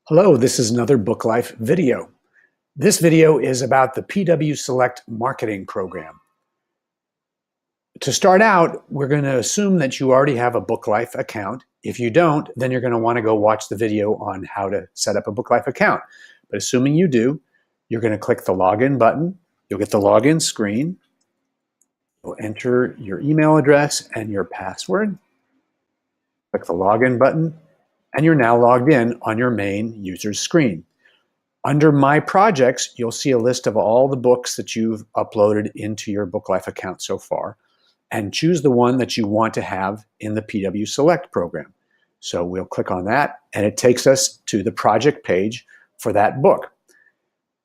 Hello, this is another BookLife video. This video is about the PW Select marketing program. To start out, we're going to assume that you already have a BookLife account. If you don't, then you're going to want to go watch the video on how to set up a BookLife account. But assuming you do, you're going to click the login button. You'll get the login screen. You'll enter your email address and your password. Click the login button, and you're now logged in on your main user's screen. Under My Projects, you'll see a list of all the books that you've uploaded into your BookLife account so far, and choose the one that you want to have in the PW Select program. So we'll click on that, and it takes us to the project page for that book.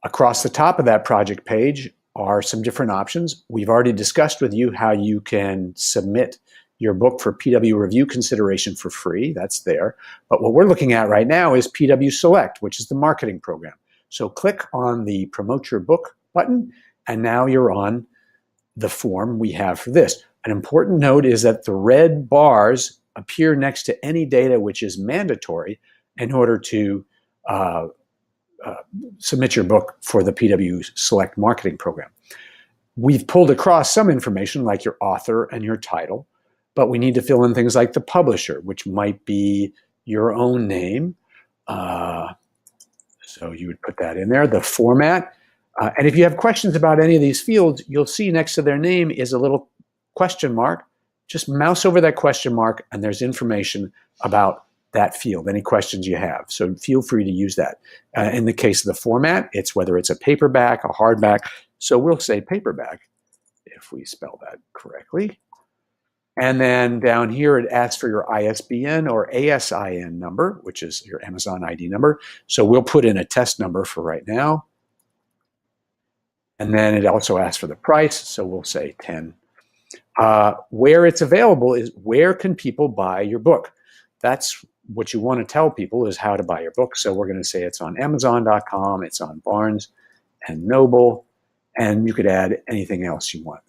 Across the top of that project page are some different options. We've already discussed with you how you can submit your book for PW review consideration for free. That's there. But what we're looking at right now is PW Select, which is the marketing program. So click on the Promote Your Book button, and now you're on the form we have for this. An important note is that the red bars appear next to any data which is mandatory in order to submit your book for the PW Select marketing program. We've pulled across some information like your author and your title, but we need to fill in things like the publisher, which might be your own name. So you would put that in there, the format. And if you have questions about any of these fields, you'll see next to their name is a little question mark. Just mouse over that question mark, and there's information about that field, any questions you have. So feel free to use that. In the case of the format, it's whether it's a paperback, a hardback. So we'll say paperback if we spell that correctly. And then down here, it asks for your ISBN or ASIN number, which is your Amazon ID number. So we'll put in a test number for right now. And then it also asks for the price. So we'll say 10. Where it's available is where can people buy your book? That's what you want to tell people is how to buy your book. So we're going to say it's on Amazon.com, it's on Barnes and Noble, and you could add anything else you want.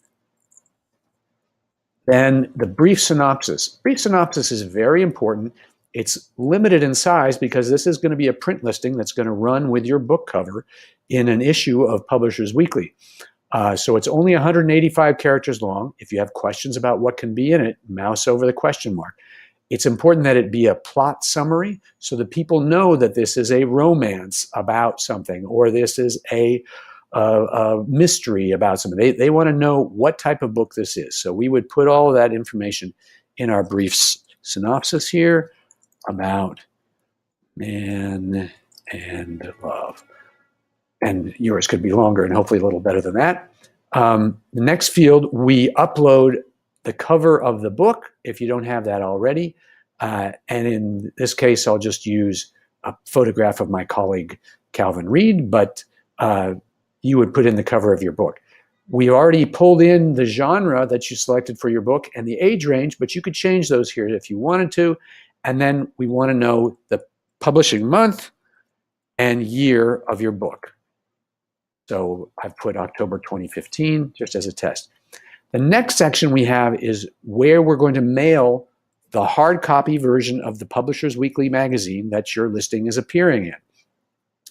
Then the brief synopsis. Brief synopsis is very important. It's limited in size because this is going to be a print listing that's going to run with your book cover in an issue of Publishers Weekly. So it's only 185 characters long. If you have questions about what can be in it, mouse over the question mark. It's important that it be a plot summary so that people know that this is a romance about something, or this is a mystery about something. They want to know what type of book this is. So we would put all of that information in our brief synopsis here about Man and Love. And yours could be longer and hopefully a little better than that. The next field, we upload the cover of the book if you don't have that already. And in this case, I'll just use a photograph of my colleague, Calvin Reed, but you would put in the cover of your book. We already pulled in the genre that you selected for your book and the age range, but you could change those here if you wanted to. And then we want to know the publishing month and year of your book. So I've put October 2015 just as a test. The next section we have is where we're going to mail the hard copy version of the Publishers Weekly magazine that your listing is appearing in.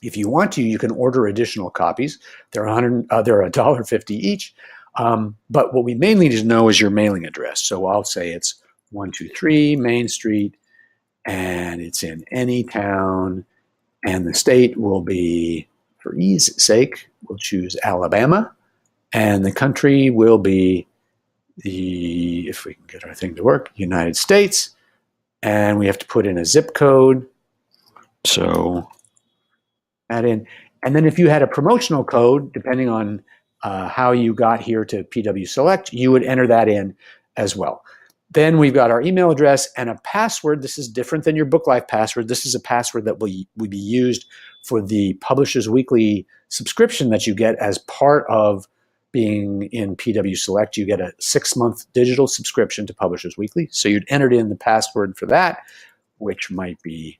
If you want to, you can order additional copies. They're $1.50 each. But what we mainly need to know is your mailing address. So I'll say it's 123 Main Street, and it's in any town, and the state will be, for ease's sake, we'll choose Alabama, and the country will be if we can get our thing to work, United States, and we have to put in a zip code. So add in, and then if you had a promotional code, depending on how you got here to PW Select, you would enter that in as well. Then we've got our email address and a password. This is different than your BookLife password. This is a password that will be used for the Publishers Weekly subscription that you get as part of being in PW Select. You get a 6-month digital subscription to Publishers Weekly. So you'd entered in the password for that, which might be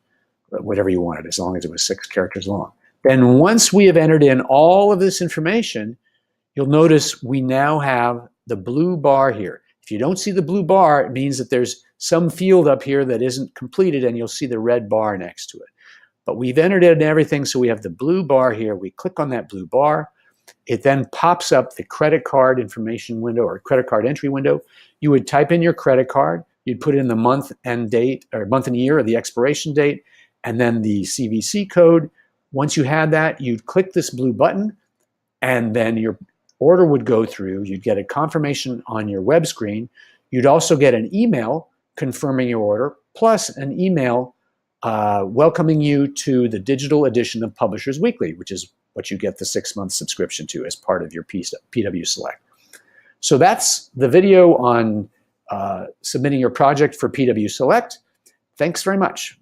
whatever you wanted, as long as it was 6 characters long. Then once we have entered in all of this information, you'll notice we now have the blue bar here. If you don't see the blue bar, it means that there's some field up here that isn't completed, and you'll see the red bar next to it. but we've entered in everything. So we have the blue bar here. We click on that blue bar. It then pops up the credit card information window or credit card entry window. You would type in your credit card. You'd put in the month and date, or month and year, or the expiration date, and then the CVC code. Once you had that, you'd click this blue button, and then your order would go through. You'd get a confirmation on your web screen. You'd also get an email confirming your order, plus an email welcoming you to the digital edition of Publishers Weekly, which is what you get the 6-month subscription to as part of your PW Select. So that's the video on submitting your project for PW Select. Thanks very much.